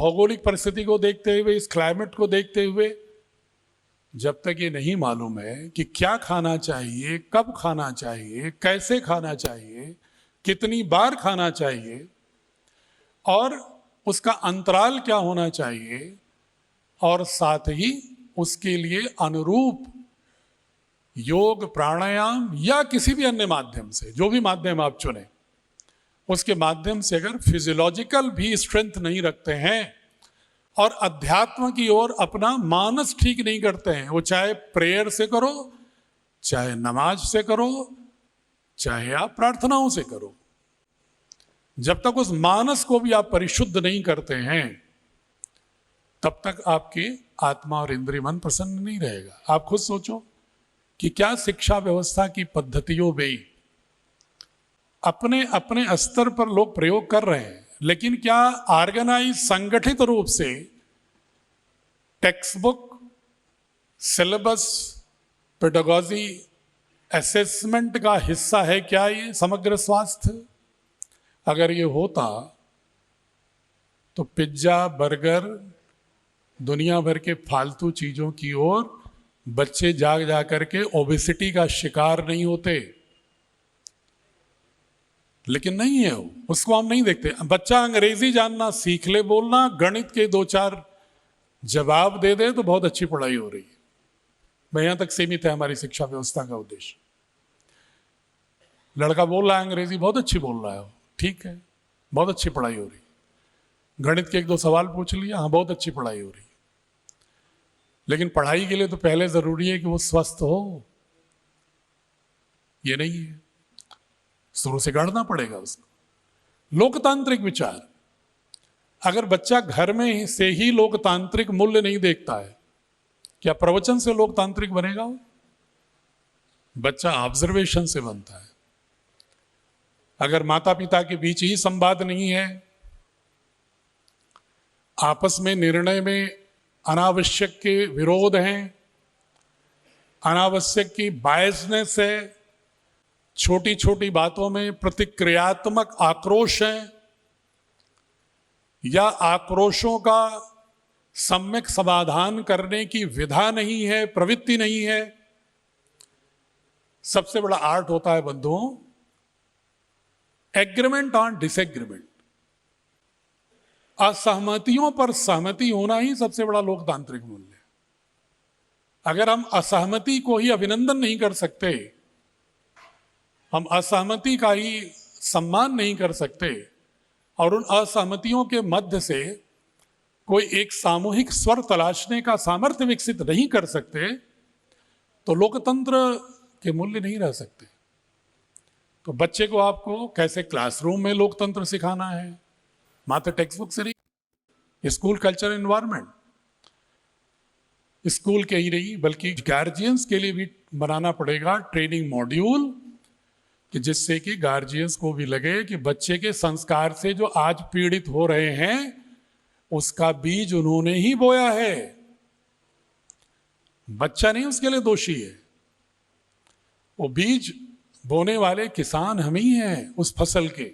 भौगोलिक परिस्थिति को देखते हुए, इस क्लाइमेट को देखते हुए, जब तक ये नहीं मालूम है कि क्या खाना चाहिए, कब खाना चाहिए, कैसे खाना चाहिए, कितनी बार खाना चाहिए और उसका अंतराल क्या होना चाहिए, और साथ ही उसके लिए अनुरूप योग, प्राणायाम या किसी भी अन्य माध्यम से, जो भी माध्यम आप चुने, उसके माध्यम से अगर फिजियोलॉजिकल भी स्ट्रेंथ नहीं रखते हैं और अध्यात्म की ओर अपना मानस ठीक नहीं करते हैं, वो चाहे प्रेयर से करो, चाहे नमाज से करो, चाहे आप प्रार्थनाओं से करो, जब तक उस मानस को भी आप परिशुद्ध नहीं करते हैं, तब तक आपकी आत्मा और इंद्रिय मन प्रसन्न नहीं रहेगा। आप खुद सोचो कि क्या शिक्षा व्यवस्था की पद्धतियों में अपने अपने स्तर पर लोग प्रयोग कर रहे हैं, लेकिन क्या ऑर्गेनाइज, संगठित रूप से text book, syllabus, pedagogy, assessment का हिस्सा है क्या ये समग्र स्वास्थ्य? अगर ये होता तो पिज्जा, बर्गर, दुनिया भर के फालतू चीजों की ओर बच्चे जाग जा करके ओबेसिटी का शिकार नहीं होते। लेकिन नहीं है वो, उसको हम नहीं देखते। बच्चा अंग्रेजी जानना सीख ले, बोलना, गणित के 2-4 जवाब दे दे तो बहुत अच्छी पढ़ाई हो रही है। मैं यहां तक सीमित है हमारी शिक्षा व्यवस्था का उद्देश्य। लड़का बोल रहा है अंग्रेजी, बहुत अच्छी बोल रहा है वो, ठीक है, बहुत अच्छी पढ़ाई हो रही है। गणित के 1-2 सवाल पूछ लिया, हाँ बहुत अच्छी पढ़ाई हो रही है। लेकिन पढ़ाई के लिए तो पहले जरूरी है कि वो स्वस्थ हो। ये नहीं है, शुरू से गढ़ना पड़ेगा उसको। लोकतांत्रिक विचार, अगर बच्चा घर में से ही लोकतांत्रिक मूल्य नहीं देखता है, क्या प्रवचन से लोकतांत्रिक बनेगा वो? बच्चा ऑब्जर्वेशन से बनता है। अगर माता पिता के बीच ही संवाद नहीं है, आपस में निर्णय में अनावश्यक के विरोध हैं, अनावश्यक की बायसनेस है, छोटी छोटी बातों में प्रतिक्रियात्मक आक्रोश है, या आक्रोशों का सम्यक समाधान करने की विधा नहीं है, प्रवृत्ति नहीं है। सबसे बड़ा आर्ट होता है बंधुओं, एग्रीमेंट ऑन डिसएग्रीमेंट। असहमतियों पर सहमति होना ही सबसे बड़ा लोकतांत्रिक मूल्य है। अगर हम असहमति को ही अभिनंदन नहीं कर सकते, हम असहमति का ही सम्मान नहीं कर सकते, और उन असहमतियों के मध्य से कोई एक सामूहिक स्वर तलाशने का सामर्थ्य विकसित नहीं कर सकते, तो लोकतंत्र के मूल्य नहीं रह सकते। तो बच्चे को आपको कैसे क्लासरूम में लोकतंत्र सिखाना है, मात्र टेक्स्ट बुक से नहीं। स्कूल कल्चर एनवायरनमेंट स्कूल के ही नहीं बल्कि गार्जियंस के लिए भी बनाना पड़ेगा ट्रेनिंग मॉड्यूल, कि जिससे कि गार्जियंस को भी लगे कि बच्चे के संस्कार से जो आज पीड़ित हो रहे हैं उसका बीज उन्होंने ही बोया है, बच्चा नहीं उसके लिए दोषी है। वो बीज बोने वाले किसान हम ही हैं उस फसल के,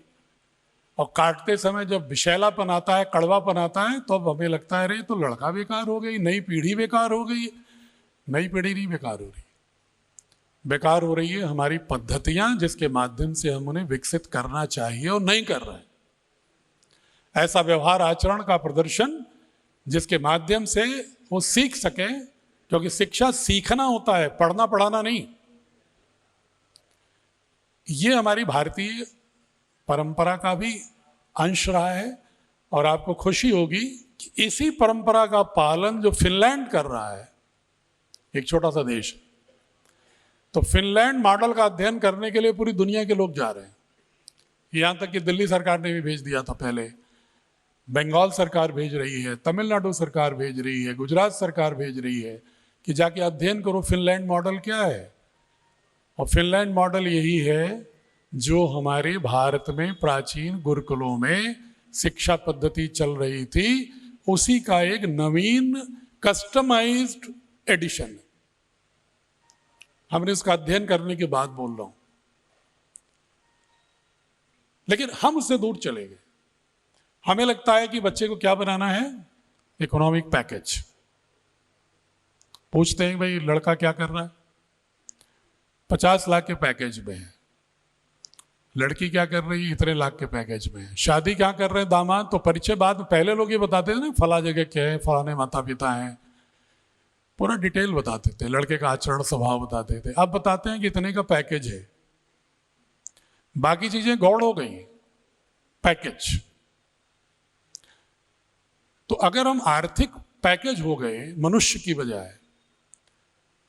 और काटते समय जब विषैलापन आता है, कड़वापन आता है, तो अब हमें लगता है अरे तो लड़का बेकार हो गई, नई पीढ़ी बेकार हो गई। नई पीढ़ी नहीं बेकार हो रही, बेकार हो रही है हमारी पद्धतियां, जिसके माध्यम से हम उन्हें विकसित करना चाहिए और नहीं कर रहे हैं। ऐसा व्यवहार आचरण का प्रदर्शन जिसके माध्यम से वो सीख सके, क्योंकि शिक्षा सीखना होता है, पढ़ना पढ़ाना नहीं। ये हमारी भारतीय परंपरा का भी अंश रहा है, और आपको खुशी होगी कि इसी परंपरा का पालन जो फिनलैंड कर रहा है, एक छोटा सा देश, तो फिनलैंड मॉडल का अध्ययन करने के लिए पूरी दुनिया के लोग जा रहे हैं। यहां तक कि दिल्ली सरकार ने भी भेज दिया था पहले, बंगाल सरकार भेज रही है, तमिलनाडु सरकार भेज रही है, गुजरात सरकार भेज रही है कि जाके अध्ययन करो फिनलैंड मॉडल क्या है। और फिनलैंड मॉडल यही है जो हमारे भारत में प्राचीन गुरुकुलों में शिक्षा पद्धति चल रही थी, उसी का एक नवीन कस्टमाइज्ड एडिशन। हमने उसका अध्ययन करने के बाद बोल रहा हूं, लेकिन हम उससे दूर चले गए। हमें लगता है कि बच्चे को क्या बनाना है, इकोनॉमिक पैकेज। पूछते हैं भाई लड़का क्या कर रहा है, 50 लाख के पैकेज में है, लड़की क्या कर रही है, इतने लाख के पैकेज में है, शादी क्या कर रहे हैं दामाद, तो परिचय बाद में, पहले लोग ये बताते थे ना फला जगह क्या है, फलाने माता पिता हैं, पूरा डिटेल बताते थे, लड़के का आचरण स्वभाव बताते थे। अब बताते हैं कि इतने का पैकेज है, बाकी चीजें गौड़ हो गई, पैकेज। तो अगर हम आर्थिक पैकेज हो गए मनुष्य की बजाय,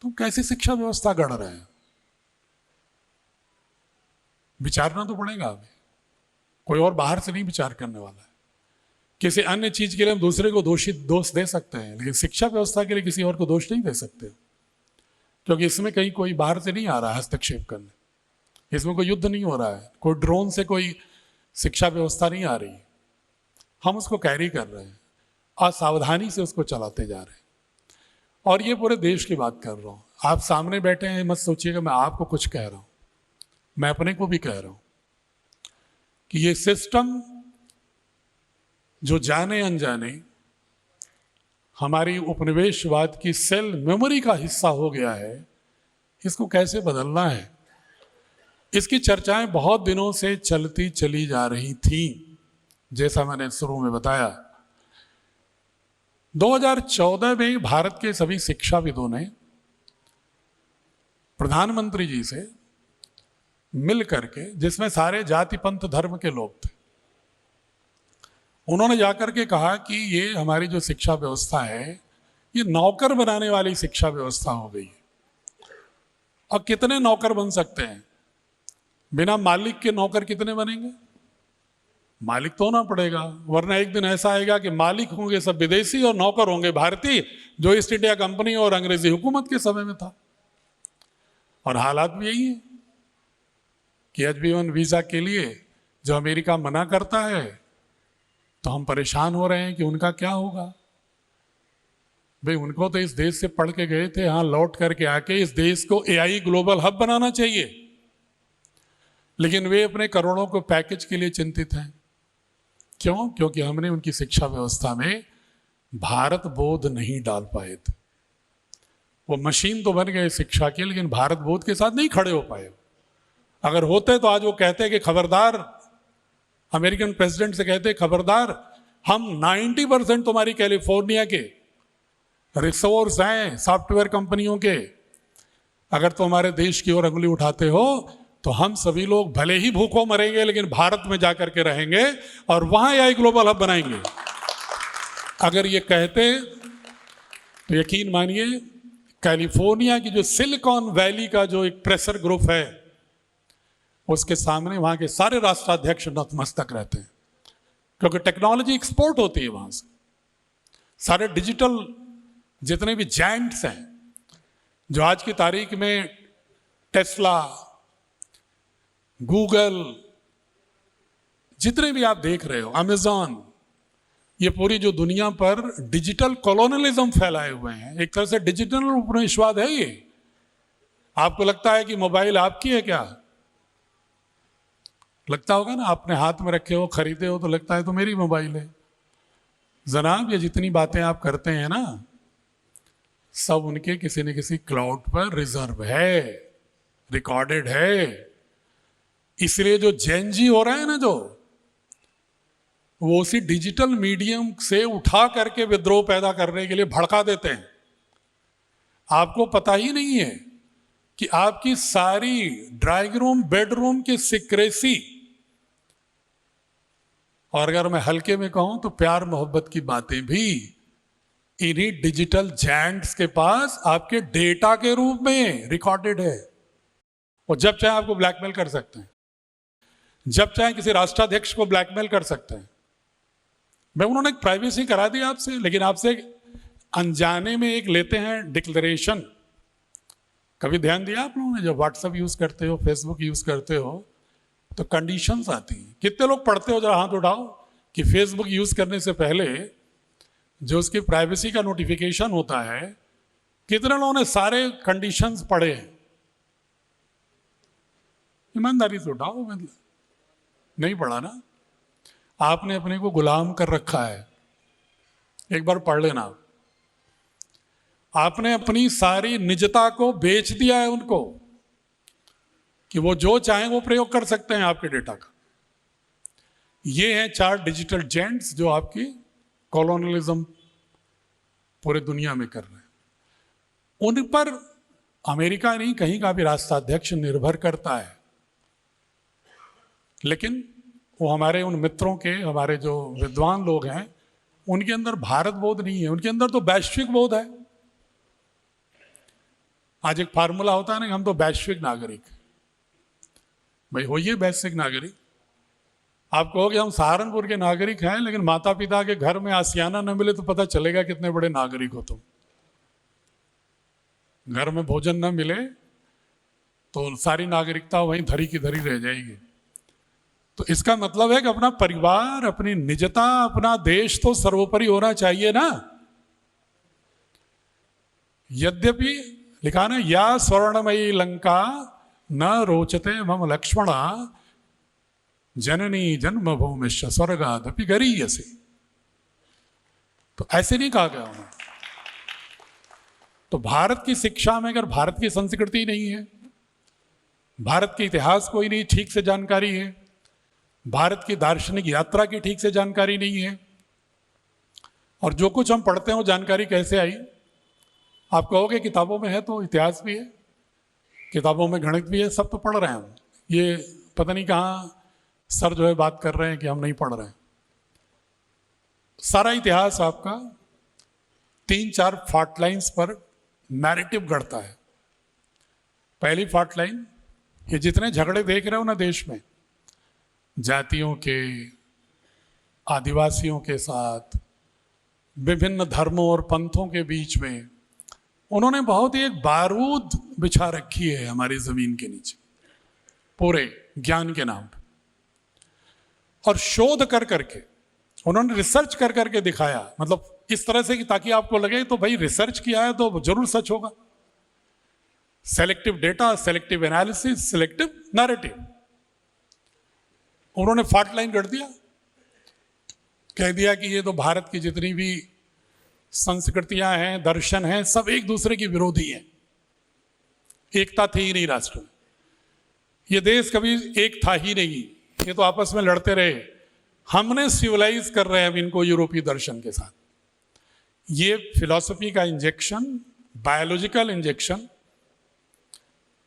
तो कैसी शिक्षा व्यवस्था गढ़ रहे हैं, विचारना तो पड़ेगा हमें। कोई और बाहर से नहीं विचार करने वाला है। किसी अन्य चीज के लिए हम दूसरे को दोष दे सकते हैं, लेकिन शिक्षा व्यवस्था के लिए किसी और को दोष नहीं दे सकते, क्योंकि इसमें कहीं कोई बाहर से नहीं आ रहा है हस्तक्षेप करने, इसमें कोई युद्ध नहीं हो रहा है, कोई ड्रोन से कोई शिक्षा व्यवस्था नहीं आ रही, हम उसको कैरी कर रहे हैं, असावधानी से उसको चलाते जा रहे हैं। और ये पूरे देश की बात कर रहा हूं, आप सामने बैठे हैं, मत सोचिएगा मैं आपको कुछ कह रहा हूं, मैं अपने को भी कह रहा हूं कि ये सिस्टम जो जाने अनजाने हमारी उपनिवेशवाद की सेल मेमोरी का हिस्सा हो गया है, इसको कैसे बदलना है, इसकी चर्चाएं बहुत दिनों से चलती चली जा रही थी। जैसा मैंने शुरू में बताया, 2014 में भारत के सभी शिक्षाविदों ने प्रधानमंत्री जी से मिल करके, जिसमें सारे जाति पंथ धर्म के लोग थे, उन्होंने जाकर के कहा कि ये हमारी जो शिक्षा व्यवस्था है ये नौकर बनाने वाली शिक्षा व्यवस्था हो गई है। और कितने नौकर बन सकते हैं, बिना मालिक के नौकर कितने बनेंगे, मालिक तो होना पड़ेगा, वरना एक दिन ऐसा आएगा कि मालिक होंगे सब विदेशी और नौकर होंगे भारतीय, जो ईस्ट इंडिया कंपनी और अंग्रेजी हुकूमत के समय में था। और हालात भी यही है कि H-1B वीजा के लिए जो अमेरिका मना करता है, तो हम परेशान हो रहे हैं कि उनका क्या होगा। भाई उनको तो इस देश से पढ़ के गए थे, यहां लौट करके आके इस देश को AI ग्लोबल हब बनाना चाहिए, लेकिन वे अपने करोड़ों को पैकेज के लिए चिंतित हैं। क्यों? क्योंकि हमने उनकी शिक्षा व्यवस्था में भारत बोध नहीं डाल पाए थे। वो मशीन तो बन गए शिक्षा के, लेकिन भारत बोध के साथ नहीं खड़े हो पाए। अगर होते तो आज वो कहते कि खबरदार, अमेरिकन प्रेसिडेंट से कहते खबरदार, हम 90% तुम्हारी कैलिफोर्निया के रिसोर्स हैं सॉफ्टवेयर कंपनियों के, अगर तुम हमारे देश की ओर अंगुली उठाते हो तो हम सभी लोग भले ही भूखों मरेंगे, लेकिन भारत में जाकर के रहेंगे और वहां AI ग्लोबल हब बनाएंगे। अगर ये कहते तो यकीन मानिए कैलिफोर्निया की जो सिलिकॉन वैली का जो एक प्रेशर ग्रुप है, उसके सामने वहां के सारे राष्ट्राध्यक्ष नतमस्तक रहते हैं, क्योंकि टेक्नोलॉजी एक्सपोर्ट होती है वहां से। सारे डिजिटल जितने भी जायंट्स हैं, जो आज की तारीख में टेस्ला, गूगल, जितने भी आप देख रहे हो, अमेजॉन, ये पूरी जो दुनिया पर डिजिटल कॉलोनियलिज्म फैलाए हुए हैं, एक तरह से डिजिटल उपनिवेशवाद है ये। आपको लगता है कि मोबाइल आपकी है क्या? लगता होगा ना, आपने हाथ में रखे हो, खरीदे हो तो लगता है तो मेरी मोबाइल है। जनाब ये जितनी बातें आप करते हैं ना, सब उनके किसी न किसी क्लाउड पर रिजर्व है, रिकॉर्डेड है। इसलिए जो जेनजी हो रहा है ना, जो वो उसी डिजिटल मीडियम से उठा करके विद्रोह पैदा करने के लिए भड़का देते हैं। आपको पता ही नहीं है कि आपकी सारी ड्राइंग रूम, बेडरूम की सिक्रेसी, और अगर मैं हल्के में कहूं तो प्यार मोहब्बत की बातें भी इन्हीं डिजिटल जायंट्स के पास आपके डेटा के रूप में रिकॉर्डेड है। और जब चाहे आपको ब्लैकमेल कर सकते हैं, जब चाहे किसी राष्ट्राध्यक्ष को ब्लैकमेल कर सकते हैं। मैं उन्होंने एक प्राइवेसी करा दी आपसे, लेकिन आपसे अनजाने में एक लेते हैं डिक्लेरेशन। कभी ध्यान दिया आप लोगों ने, जब व्हाट्सएप यूज करते हो, फेसबुक यूज करते हो, तो कंडीशंस आती हैं। कितने लोग पढ़ते हो, जरा हाथ उठाओ, कि फेसबुक यूज करने से पहले जो उसकी प्राइवेसी का नोटिफिकेशन होता है, कितने लोगों ने सारे कंडीशंस पढ़े हैं? ईमानदारी से उठाओ, नहीं पढ़ा ना। आपने अपने को गुलाम कर रखा है। एक बार पढ़ लेना। आपने अपनी सारी निजता को बेच दिया है उनको कि वो जो चाहें वो प्रयोग कर सकते हैं आपके डेटा का। ये हैं 4 डिजिटल जेंट्स जो आपकी कॉलोनियलिज्म पूरे दुनिया में कर रहे हैं। उन पर अमेरिका नहीं, कहीं का भी राष्ट्राध्यक्ष निर्भर करता है, लेकिन वो हमारे उन मित्रों के, हमारे जो विद्वान लोग हैं, उनके अंदर भारत बोध नहीं है, उनके अंदर तो वैश्विक बोध है। आज एक फार्मूला होता है ना कि हम तो वैश्विक नागरिक। भाई होइए वैश्विक नागरिक। आप कहोगे हम सहारनपुर के नागरिक हैं, लेकिन माता पिता के घर में आसियाना न मिले तो पता चलेगा कितने बड़े नागरिक हो तुम। घर में भोजन न मिले तो सारी नागरिकता वहीं धरी की धरी रह जाएगी। तो इसका मतलब है कि अपना परिवार, अपनी निजता, अपना देश तो सर्वोपरि होना चाहिए ना। यद्यपि लिखा ना, या स्वर्णमयी लंका न रोचते मम लक्ष्मणा जननी जन्मभूमिश्च स्वर्गादपि गरीयसे। तो ऐसे नहीं कहा गया उन्होंने। तो भारत की शिक्षा में अगर भारत की संस्कृति नहीं है, भारत के इतिहास को ही नहीं ठीक से जानकारी है, भारत की दार्शनिक यात्रा की ठीक से जानकारी नहीं है, और जो कुछ हम पढ़ते हैं वो जानकारी कैसे आई? आप कहोगे किताबों में है, तो इतिहास भी है, किताबों में गणित भी है, सब तो पढ़ रहे हैं हम। ये पता नहीं कहाँ सर जो है बात कर रहे हैं कि हम नहीं पढ़ रहे हैं। सारा इतिहास आपका 3-4 फॉल्ट लाइन्स पर नैरेटिव गढ़ता है। पहली फॉल्ट लाइन, ये जितने झगड़े देख रहे हो ना देश में, जातियों के, आदिवासियों के साथ, विभिन्न धर्मों और पंथों के बीच में, उन्होंने बहुत ही एक बारूद बिछा रखी है हमारी जमीन के नीचे, पूरे ज्ञान के नाम पे। और शोध कर करके उन्होंने रिसर्च कर करके दिखाया, मतलब इस तरह से कि ताकि आपको लगे तो भाई रिसर्च किया है तो जरूर सच होगा। Selective data, selective analysis, selective narrative. उन्होंने फॉल्ट लाइन गढ़ दिया, कह दिया कि ये तो भारत की जितनी भी संस्कृतियां हैं, दर्शन हैं, सब एक दूसरे की विरोधी हैं। एकता थी ही नहीं राष्ट्र में, ये देश कभी एक था ही नहीं, ये तो आपस में लड़ते रहे। हमने सिविलाइज कर रहे हैं अब इनको यूरोपीय दर्शन के साथ। ये फिलॉसफी का injection, biological injection,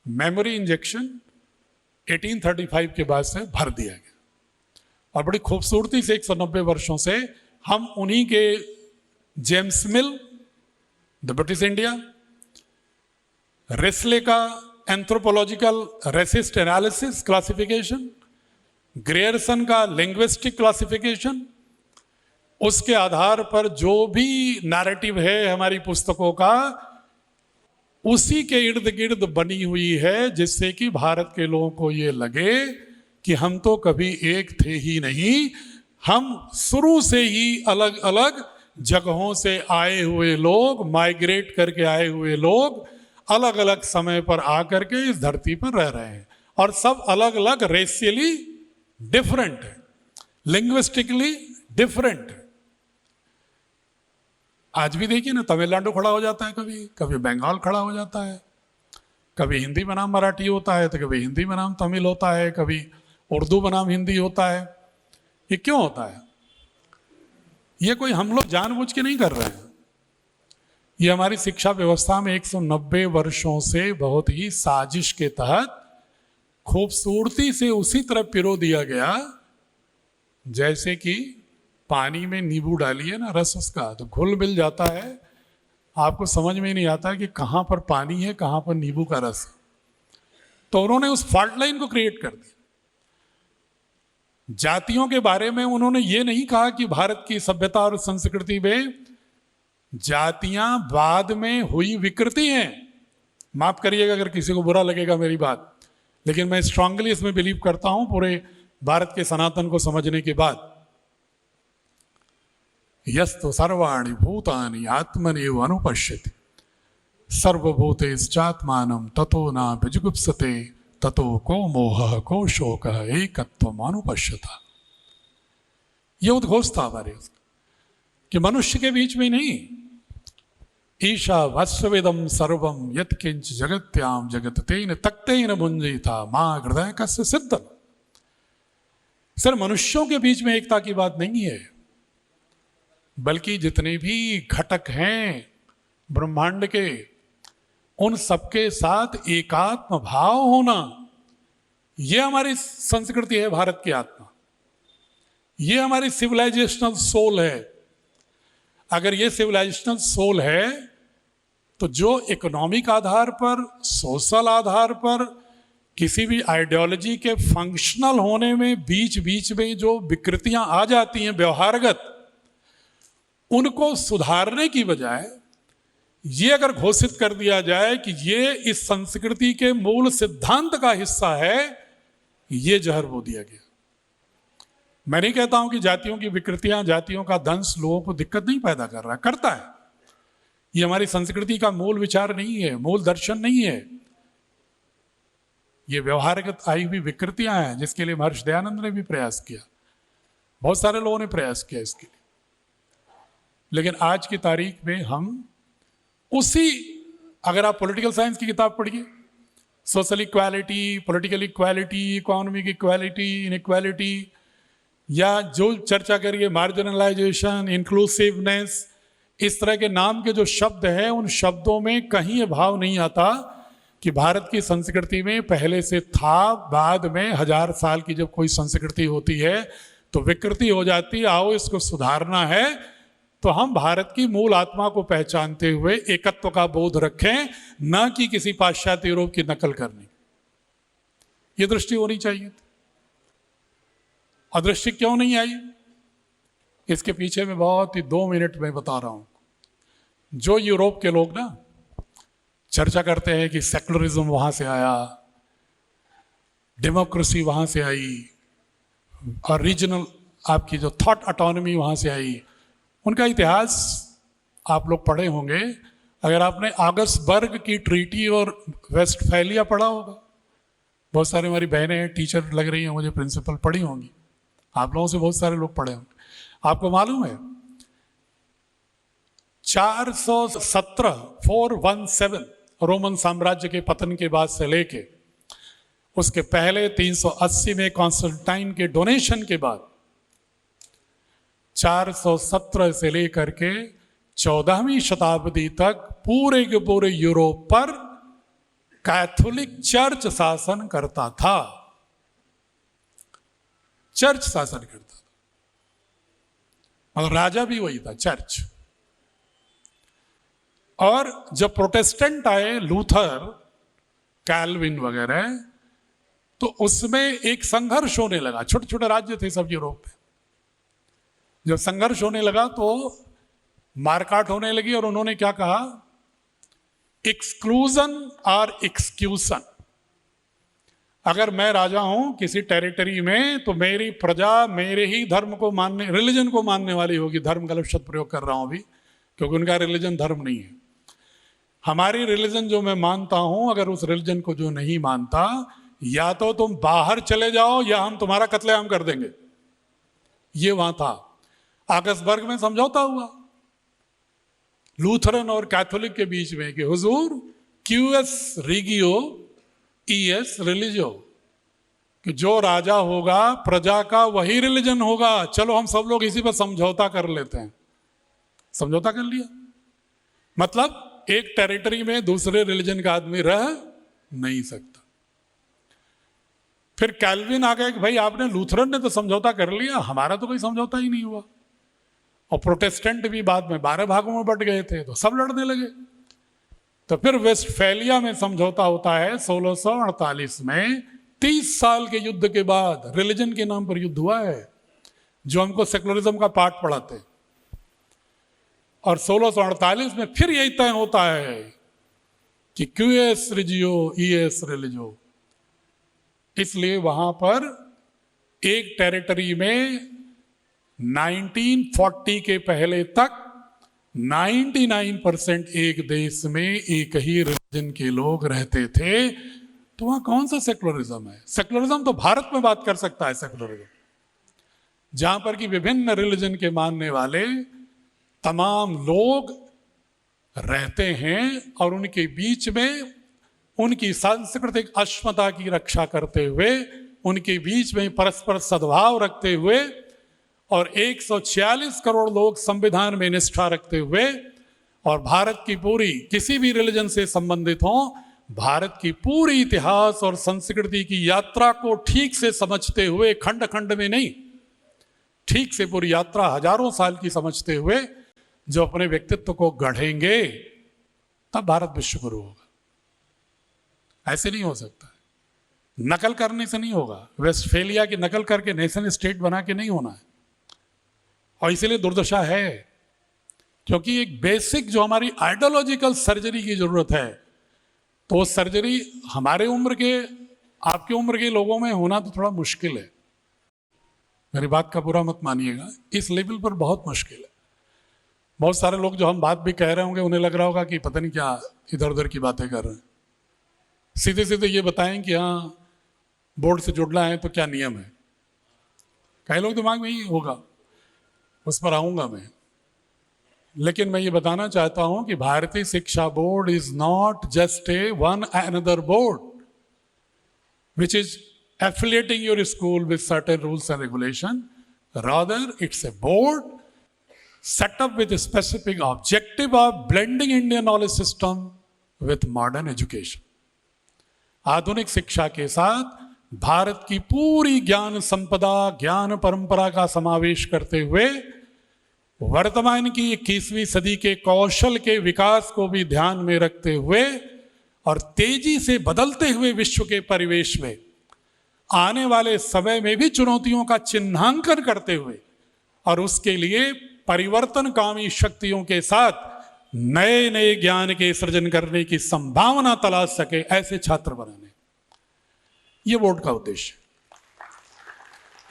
memory injection 1835 के बाद से भर दिया गया, और बड़ी खूबसूरती से 190 वर्षों से हम उन्हीं के James Mill, the British India, Risley का anthropological racist analysis classification, Grierson का लिंग्विस्टिक क्लासिफिकेशन, उसके आधार पर जो भी नैरेटिव है हमारी पुस्तकों का, उसी के इर्द गिर्द बनी हुई है, जिससे कि भारत के लोगों को ये लगे कि हम तो कभी एक थे ही नहीं, हम शुरू से ही अलग अलग जगहों से आए हुए लोग, माइग्रेट करके आए हुए लोग, अलग अलग समय पर आकर के इस धरती पर रह रहे हैं, और सब अलग अलग रेशियली डिफरेंट है, लिंग्विस्टिकली डिफरेंट है। आज भी देखिए ना, तमिलनाडु खड़ा हो जाता है, कभी कभी बंगाल खड़ा हो जाता है, कभी हिंदी बनाम मराठी होता है, तो कभी हिंदी बनाम तमिल होता है, कभी उर्दू बनाम हिंदी होता है। ये क्यों होता है? ये कोई हम लोग जानबूझ के नहीं कर रहे हैं। ये हमारी शिक्षा व्यवस्था में 190 वर्षों से बहुत ही साजिश के तहत खूबसूरती से उसी तरह पिरो दिया गया, जैसे कि पानी में नींबू डालिए ना, रस उसका तो घुल मिल जाता है, आपको समझ में नहीं आता कि कहाँ पर पानी है, कहाँ पर नींबू का रस है। तो उन्होंने उस फॉल्ट लाइन को क्रिएट कर दिया। जातियों के बारे में उन्होंने ये नहीं कहा कि भारत की सभ्यता और संस्कृति में जातियां बाद में हुई विकृति हैं। माफ करिएगा अगर किसी को बुरा लगेगा मेरी बात, लेकिन मैं स्ट्रांगली इसमें बिलीव करता हूं पूरे भारत के सनातन को समझने के बाद। यस्तु सर्वाणि भूतानि आत्मनेव अनुपश्यति सर्वभूतेश्चात्मानं ततो न विजुगुप्सते ततो को मोहः को शोकः एकत्वम् अनुपश्यता। ये उद्घोष था हमारे कि मनुष्य के बीच में नहीं, ईशा वस्वेदम सर्वम यत्किंच जगत्याम जगत तेन तक्तेन मुंजिता मां हृदय कस्य सिद्धम। सर मनुष्यों के बीच में एकता की बात नहीं है, बल्कि जितने भी घटक हैं ब्रह्मांड के, उन सबके साथ एकात्म भाव होना, यह हमारी संस्कृति है, भारत की आत्मा, ये हमारी सिविलाइजेशनल सोल है। अगर ये सिविलाइजेशनल सोल है तो जो इकोनॉमिक आधार पर, सोशल आधार पर, किसी भी आइडियोलॉजी के फंक्शनल होने में बीच बीच में जो विकृतियां आ जाती हैं व्यवहारगत, उनको सुधारने की बजाय ये अगर घोषित कर दिया जाए कि ये इस संस्कृति के मूल सिद्धांत का हिस्सा है, ये जहर बो दिया गया। मैं नहीं कहता हूं कि जातियों की विकृतियां, जातियों का दंश लोगों को दिक्कत नहीं पैदा कर रहा, करता है। ये हमारी संस्कृति का मूल विचार नहीं है, मूल दर्शन नहीं है। ये व्यवहारगत आई हुई विकृतियां हैं, जिसके लिए महर्षि दयानंद ने भी प्रयास किया, बहुत सारे लोगों ने प्रयास किया इसके लिए। लेकिन आज की तारीख में हम उसी, अगर आप पॉलिटिकल साइंस की किताब पढ़िए, social equality, political equality, economic equality, inequality, या जो चर्चा करिए मार्जिनलाइजेशन, इंक्लूसिवनेस, इस तरह के नाम के जो शब्द हैं, उन शब्दों में कहीं ये भाव नहीं आता कि भारत की संस्कृति में पहले से था, बाद में 1000 साल की जब कोई संस्कृति होती है तो विकृति हो जाती है, आओ इसको सुधारना है। तो हम भारत की मूल आत्मा को पहचानते हुए एकत्व का बोध रखें, न कि किसी पाश्चात्य यूरोप की नकल करनी। ये दृष्टि होनी चाहिए थी। अदृष्टि क्यों नहीं आई, इसके पीछे में बहुत ही 2 मिनट में बता रहा हूं। जो यूरोप के लोग ना चर्चा करते हैं कि सेकुलरिज्म वहां से आया, डेमोक्रेसी वहां से आई, और रीजनल आपकी जो थॉट ऑटोनॉमी वहां से आई, उनका इतिहास आप लोग पढ़े होंगे। अगर आपने ऑगस्टबर्ग की ट्रीटी और वेस्टफैलिया पढ़ा होगा, बहुत सारे हमारी बहनें टीचर लग रही हैं मुझे, प्रिंसिपल पढ़ी होंगी, आप लोगों से बहुत सारे लोग पढ़े होंगे। आपको मालूम है 417 रोमन साम्राज्य के पतन के बाद से लेके उसके पहले 380 में कॉन्स्टेंटाइन के डोनेशन के बाद 417 से लेकर के 14वीं शताब्दी तक पूरे के पूरे यूरोप पर कैथोलिक चर्च शासन करता था, चर्च शासन करता था, और राजा भी वही था, चर्च। और जब प्रोटेस्टेंट आए, लूथर, कैल्विन वगैरह, तो उसमें एक संघर्ष होने लगा। छोटे छोटे राज्य थे सब यूरोप में। जब संघर्ष होने लगा तो मारकाट होने लगी, और उन्होंने क्या कहा, एक्सक्लूजन और एक्सक्यूशन। अगर मैं राजा हूं किसी टेरिटरी में, तो मेरी प्रजा मेरे ही धर्म को मानने, रिलीजन को मानने वाली होगी। धर्म गलत शब्द प्रयोग कर रहा हूं अभी, क्योंकि उनका रिलीजन धर्म नहीं है। हमारी रिलीजन जो मैं मानता हूं, अगर उस रिलीजन को जो नहीं मानता, या तो तुम बाहर चले जाओ या हम तुम्हारा कत्लेआम कर देंगे। ये वहां था। ऑगस्टबर्ग में समझौता हुआ लूथरन और कैथोलिक के बीच में कि हुजूर क्यूएस रिगियो ईएस रिलीजियो, कि जो राजा होगा प्रजा का वही रिलीजन होगा। चलो हम सब लोग इसी पर समझौता कर लेते हैं। समझौता कर लिया, मतलब एक टेरिटरी में दूसरे रिलीजन का आदमी रह नहीं सकता। फिर कैल्विन आ गए कि भाई आपने, लूथरन ने तो समझौता कर लिया, हमारा तो कोई समझौता ही नहीं हुआ। और प्रोटेस्टेंट भी बाद में 12 भागों में बंट गए थे, तो सब लड़ने लगे। तो फिर वेस्टफैलिया में समझौता होता है 1648 में। 30 साल के युद्ध के बाद रिलीजन के नाम पर युद्ध हुआ है, जो हमको सेकुलरिज्म का पाठ पढ़ाते। और 1648 में फिर यही तय होता है कि क्यूएस रिजियो ईएस रिलीजियो। इसलिए वहां पर एक टेरिटरी में 1940 के पहले तक 99% एक देश में एक ही रिलीजन के लोग रहते थे। तो वहां कौन सा सेकुलरिज्म है? सेकुलरिज्म तो भारत में बात कर सकता है। सेकुलरिज्म जहां पर कि विभिन्न रिलीजन के मानने वाले तमाम लोग रहते हैं और उनके बीच में उनकी सांस्कृतिक अक्षमता की रक्षा करते हुए, उनके बीच में परस्पर सद्भाव रखते हुए और 146 करोड़ लोग संविधान में निष्ठा रखते हुए और भारत की पूरी किसी भी रिलीजन से संबंधित हो, भारत की पूरी इतिहास और संस्कृति की यात्रा को ठीक से समझते हुए, खंड खंड में नहीं, ठीक से पूरी यात्रा हजारों साल की समझते हुए जो अपने व्यक्तित्व को गढ़ेंगे, तब भारत विश्व गुरु होगा। ऐसे नहीं हो सकता, नकल करने से नहीं होगा। वेस्टफेलिया की नकल करके नेशन स्टेट बना के नहीं होना है। और इसीलिए दुर्दशा है, क्योंकि एक बेसिक जो हमारी आइडियोलॉजिकल सर्जरी की जरूरत है, तो वो सर्जरी हमारे उम्र के, आपके उम्र के लोगों में होना तो थोड़ा मुश्किल है। मेरी बात का बुरा मत मानिएगा, इस लेवल पर बहुत मुश्किल है। बहुत सारे लोग जो हम बात भी कह रहे होंगे, उन्हें लग रहा होगा कि पता नहीं क्या इधर उधर की बातें कर रहे हैं। सीधे सीधे ये बताएं कि हाँ बोर्ड से जुड़ना है तो क्या नियम है। कई लोग दिमाग में ही होगा, उस पर आऊंगा मैं। लेकिन मैं ये बताना चाहता हूं कि भारतीय शिक्षा board is not just a one another board which is affiliating your school with certain rules and regulation. Rather, it's a board set up with a specific objective of blending Indian knowledge system with modern education. आधुनिक शिक्षा के साथ भारत की पूरी ज्ञान संपदा, ज्ञान परंपरा का समावेश करते हुए वर्तमान की 21वीं सदी के कौशल के विकास को भी ध्यान में रखते हुए और तेजी से बदलते हुए विश्व के परिवेश में आने वाले समय में भी चुनौतियों का चिन्हांकन करते हुए और उसके लिए परिवर्तनकामी शक्तियों के साथ नए नए ज्ञान के सृजन करने की संभावना तलाश सके, ऐसे छात्र बनाने, ये बोर्ड का उद्देश्य है।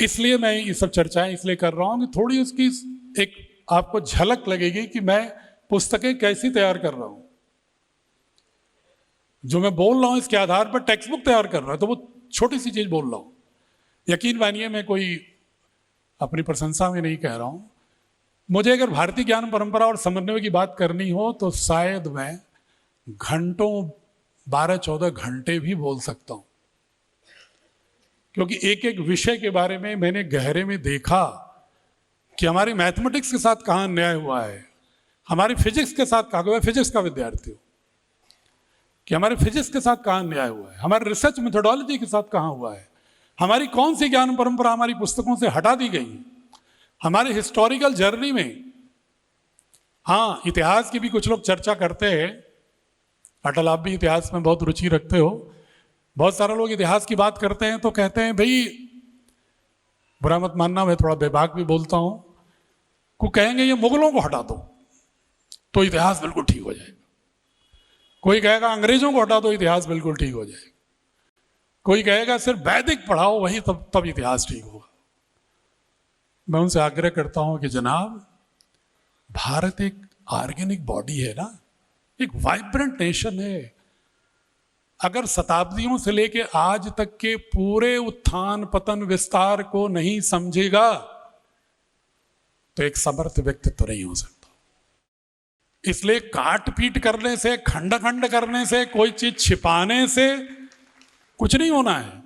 इसलिए मैं ये सब चर्चाएं इसलिए कर रहा हूं कि थोड़ी उसकी एक आपको झलक लगेगी कि मैं पुस्तकें कैसी तैयार कर रहा हूं। जो मैं बोल रहा हूं इसके आधार पर टेक्स्ट बुक तैयार कर रहा हूं, तो वो छोटी सी चीज बोल रहा हूं। यकीन मानिए, मैं कोई अपनी प्रशंसा में नहीं कह रहा हूं। मुझे अगर भारतीय ज्ञान परंपरा और समन्वय की बात करनी हो तो शायद मैं घंटों, 12-14 घंटे भी बोल सकता हूं, क्योंकि एक एक विषय के बारे में मैंने गहरे में देखा कि हमारी मैथमेटिक्स के साथ कहां अन्याय हुआ है, हमारी फिजिक्स के साथ कहां, मैं फिजिक्स का विद्यार्थी हूं, कि हमारे फिजिक्स के साथ कहां अन्याय हुआ है, हमारे रिसर्च मेथोडोलॉजी के साथ कहां हुआ है, हमारी कौन सी ज्ञान परंपरा हमारी पुस्तकों से हटा दी गई, हमारे हिस्टोरिकल जर्नी में। हाँ, इतिहास की भी कुछ लोग चर्चा करते हैं। अटल, आप भी इतिहास में बहुत रुचि रखते हो। बहुत सारे लोग इतिहास की बात करते हैं तो कहते हैं, भाई बुरा मत मानना, मैं थोड़ा बेबाक भी बोलता हूं, को कहेंगे ये मुगलों को हटा दो तो इतिहास बिल्कुल ठीक हो जाएगा। कोई कहेगा अंग्रेजों को हटा दो, इतिहास बिल्कुल ठीक हो जाएगा। कोई कहेगा सिर्फ वैदिक पढ़ाओ, वही तब इतिहास ठीक होगा। मैं उनसे आग्रह करता हूं कि जनाब, भारत एक ऑर्गेनिक बॉडी है ना, एक वाइब्रेंट नेशन है। अगर शताब्दियों से लेके आज तक के पूरे उत्थान पतन विस्तार को नहीं समझेगा तो एक समर्थ व्यक्तित्व नहीं हो सकता। इसलिए काट पीट करने से, खंड खंड करने से, कोई चीज छिपाने से कुछ नहीं होना है।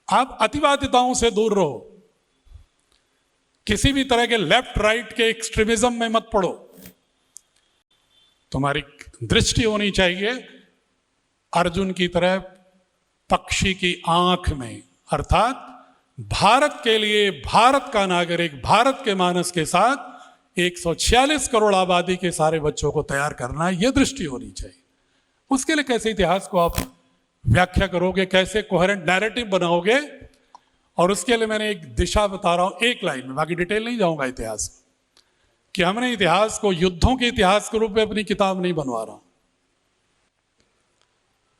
आप अतिवादिताओं से दूर रहो, किसी भी तरह के लेफ्ट राइट के एक्सट्रीमिज्म में मत पड़ो। तुम्हारी दृष्टि होनी चाहिए अर्जुन की तरह पक्षी की आंख में, अर्थात भारत के लिए, भारत का नागरिक, भारत के मानस के साथ 146 करोड़ आबादी के सारे बच्चों को तैयार करना है, यह दृष्टि होनी चाहिए। उसके लिए कैसे इतिहास को आप व्याख्या करोगे, कैसे कोहेरेंट नैरेटिव बनाओगे, और उसके लिए मैंने एक दिशा बता रहा हूं एक लाइन में, बाकी डिटेल नहीं जाऊंगा इतिहास कि हमने इतिहास को युद्धों के इतिहास के रूप में अपनी किताब नहीं बनवा रहा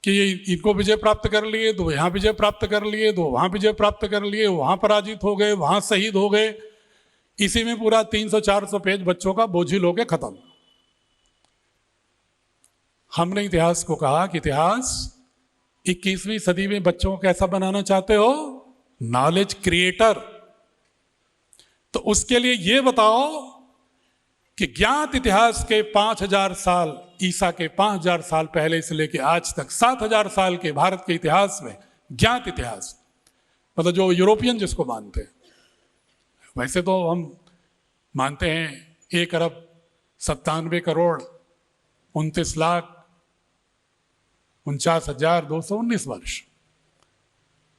कि इनको विजय प्राप्त कर लिए तो यहां विजय प्राप्त कर लिए, तो वहां विजय प्राप्त कर लिए, वहां पराजित हो गए, वहां शहीद हो गए। इसी में पूरा 300-400 पेज बच्चों का बोझिल होके खत्म। हमने इतिहास को कहा कि इतिहास 21वीं सदी में बच्चों को कैसा बनाना चाहते हो? नॉलेज क्रिएटर, तो उसके लिए ये बताओ कि ज्ञात इतिहास के 5000 साल, ईसा के 5000 साल पहले से लेकर आज तक 7000 साल के भारत के इतिहास में, ज्ञात इतिहास मतलब जो यूरोपियन जिसको मानते हैं, वैसे तो हम मानते हैं 1,97,29,49,219 वर्ष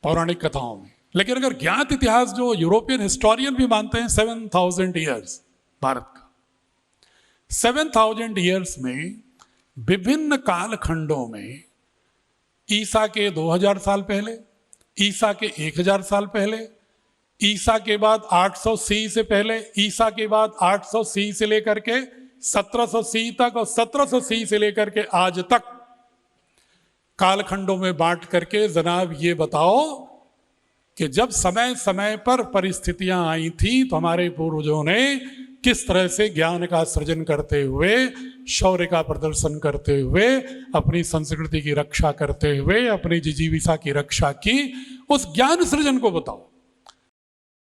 पौराणिक कथाओं में, लेकिन अगर ज्ञात इतिहास जो यूरोपियन हिस्टोरियन भी मानते हैं 7000 ईयर्स भारत का, 7000 ईयर्स में विभिन्न कालखंडों में ईसा के 2000 साल पहले, ईसा के 1000 साल पहले, ईसा के बाद 800 सी से पहले, ईसा के बाद 800 सी से लेकर के 1700 सी तक और 1700 सी से लेकर के आज तक कालखंडों में बांट करके जनाब ये बताओ कि जब समय समय पर परिस्थितियां आई थी तो हमारे पूर्वजों ने किस तरह से ज्ञान का सृजन करते हुए, शौर्य का प्रदर्शन करते हुए, अपनी संस्कृति की रक्षा करते हुए, अपनी जिजीविका की रक्षा की, उस ज्ञान सृजन को बताओ।